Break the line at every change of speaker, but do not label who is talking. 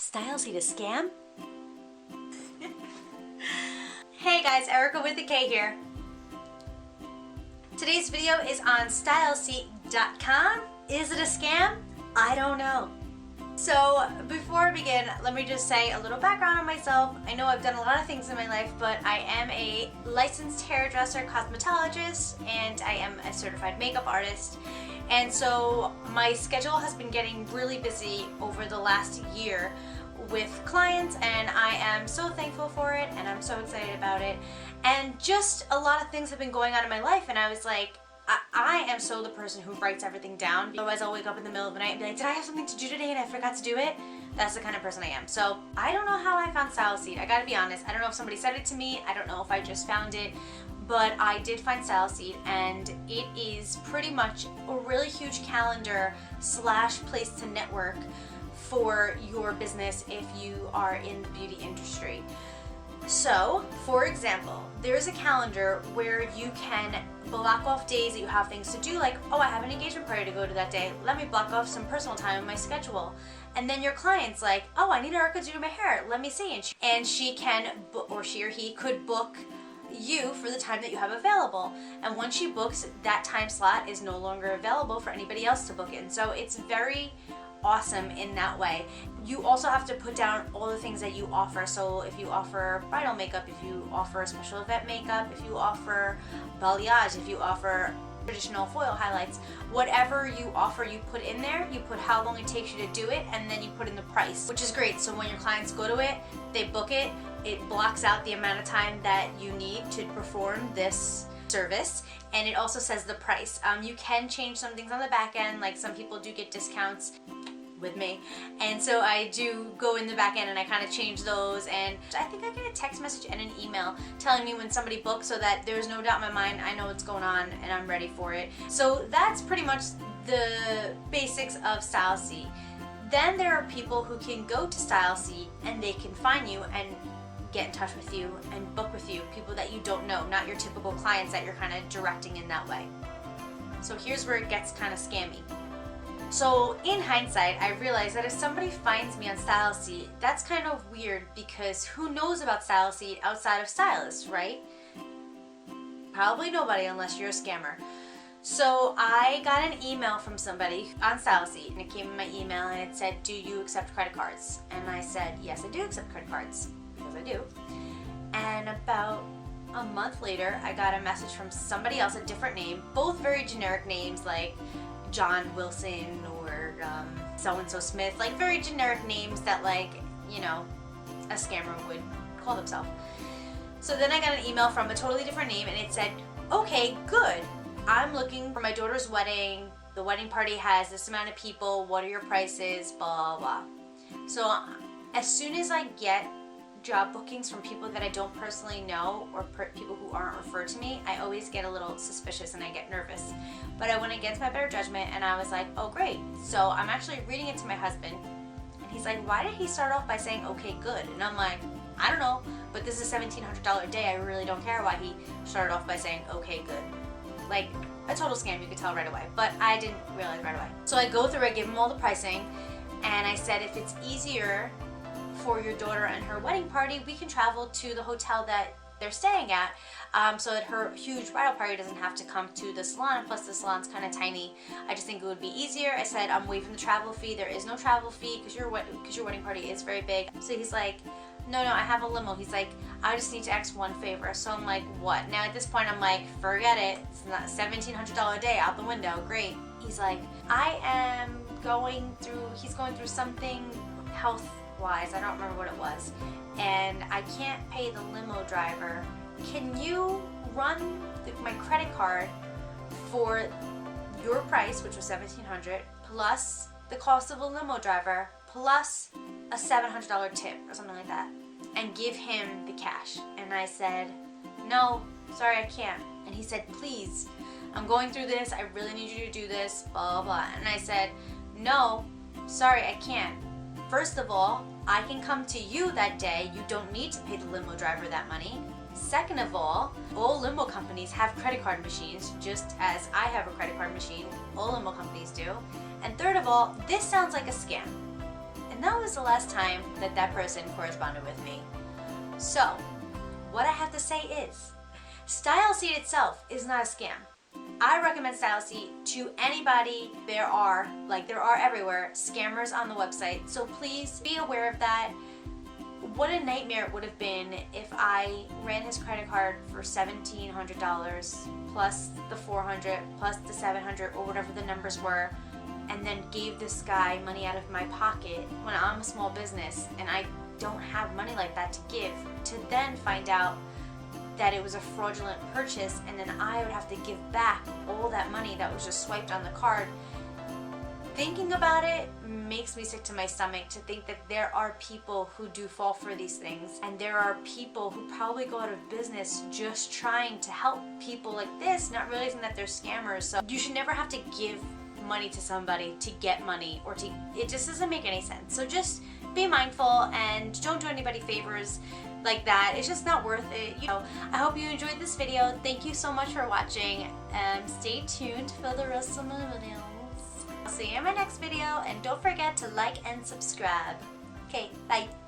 StyleSeat a scam? Hey guys, Erica with the K here. Today's video is on StyleSeat.com. Is it a scam? I don't know. So before I begin, let me just say a little background on myself. I know I've done a lot of things in my life, but I am a licensed hairdresser, cosmetologist, and I am a certified makeup artist. And so my schedule has been getting really busy over the last year with clients, and I am so thankful for it, and I'm so excited about it. And just a lot of things have been going on in my life, and I was like, I am so the person who writes everything down. Otherwise I'll wake up in the middle of the night and be like, did I have something to do today and I forgot to do it? That's the kind of person I am. So I don't know how I found StyleSeat. I gotta be honest. I don't know if somebody said it to me. I don't know if I just found it. But I did find StyleSeat, and it is pretty much a really huge calendar slash place to network for your business if you are in the beauty industry. So, for example, there's a calendar where you can block off days that you have things to do, like, oh, I have an engagement party to go to that day. Let me block off some personal time in my schedule. And then your client's like, oh, I need Erica to do my hair. Let me see. And she can, or she or he could book you for the time that you have available. And once she books, that time slot is no longer available for anybody else to book in. So it's very awesome in that way. You also have to put down all the things that you offer. So if you offer bridal makeup, if you offer special event makeup, if you offer balayage, if you offer traditional foil highlights, whatever you offer, you put in there, you put how long it takes you to do it, and then you put in the price, which is great. So when your clients go to it, they book it, it blocks out the amount of time that you need to perform this service, and it also says the price. You can change some things on the back end, like some people do get discounts with me, and so I do go in the back end and I kind of change those, and I think I get a text message and an email telling me when somebody books, so that there's no doubt in my mind, I know what's going on and I'm ready for it. So that's pretty much the basics of StyleSeat. Then there are people who can go to StyleSeat and they can find you and get in touch with you and book with you, people that you don't know, not your typical clients that you're kind of directing in that way. So here's where it gets kind of scammy. So in hindsight, I realized that if somebody finds me on StyleSeat, that's kind of weird, because who knows about StyleSeat outside of stylists, right? Probably nobody, unless you're a scammer. So I got an email from somebody on StyleSeat, and it came in my email and it said, do you accept credit cards? And I said, yes, I do accept credit cards, because I do. And about a month later, I got a message from somebody else, a different name, both very generic names, like John Wilson or so-and-so Smith, like very generic names that, like, you know, a scammer would call themselves. So then I got an email from a totally different name, and it said, okay, good. I'm looking for my daughter's wedding. The wedding party has this amount of people. What are your prices? Blah, blah. So as soon as I get job bookings from people that I don't personally know, or people who aren't referred to me, I always get a little suspicious and I get nervous. But I went against my better judgment and I was like, oh great. So I'm actually reading it to my husband, and he's like, why did he start off by saying okay good? And I'm like, I don't know, but this is a $1,700 day. I really don't care why he started off by saying okay good. Like a total scam, you could tell right away, but I didn't realize right away. So I go through, I give him all the pricing, and I said, if it's easier for your daughter and her wedding party, we can travel to the hotel that they're staying at, so that her huge bridal party doesn't have to come to the salon. Plus the salon's kind of tiny. I just think it would be easier. I said, I'm waiving the travel fee. There is no travel fee because your wedding party is very big. So he's like, no, I have a limo. He's like, I just need to ask one favor. So I'm like, what? Now at this point I'm like, forget it. It's not a $1,700 day out the window. Great. He's like, he's going through something health wise, I don't remember what it was, and I can't pay the limo driver. Can you run my credit card for your price, which was $1,700, plus the cost of a limo driver, plus a $700 tip or something like that, and give him the cash? And I said, no, sorry, I can't. And he said, please, I'm going through this, I really need you to do this, blah, blah, blah. And I said, no, sorry, I can't. First of all, I can come to you that day. You don't need to pay the limo driver that money. Second of all limo companies have credit card machines, just as I have a credit card machine. All limo companies do. And third of all, this sounds like a scam. And that was the last time that that person corresponded with me. So, what I have to say is, StyleSeat itself is not a scam. I recommend StyleSeat to anybody. There are everywhere, scammers on the website. So please be aware of that. What a nightmare it would have been if I ran his credit card for $1,700 plus the $400 plus the $700 or whatever the numbers were, and then gave this guy money out of my pocket when I'm a small business and I don't have money like that to give, to then find out that it was a fraudulent purchase, and then I would have to give back all that money that was just swiped on the card. Thinking about it makes me sick to my stomach, to think that there are people who do fall for these things, and there are people who probably go out of business just trying to help people like this, not realizing that they're scammers. So you should never have to give money to somebody to get money, or to, it just doesn't make any sense. So just be mindful and don't do anybody favors like that. It's just not worth it. You know, I hope you enjoyed this video. Thank you so much for watching, and stay tuned for the rest of my videos. I'll see you in my next video, and don't forget to like and subscribe. Okay, bye.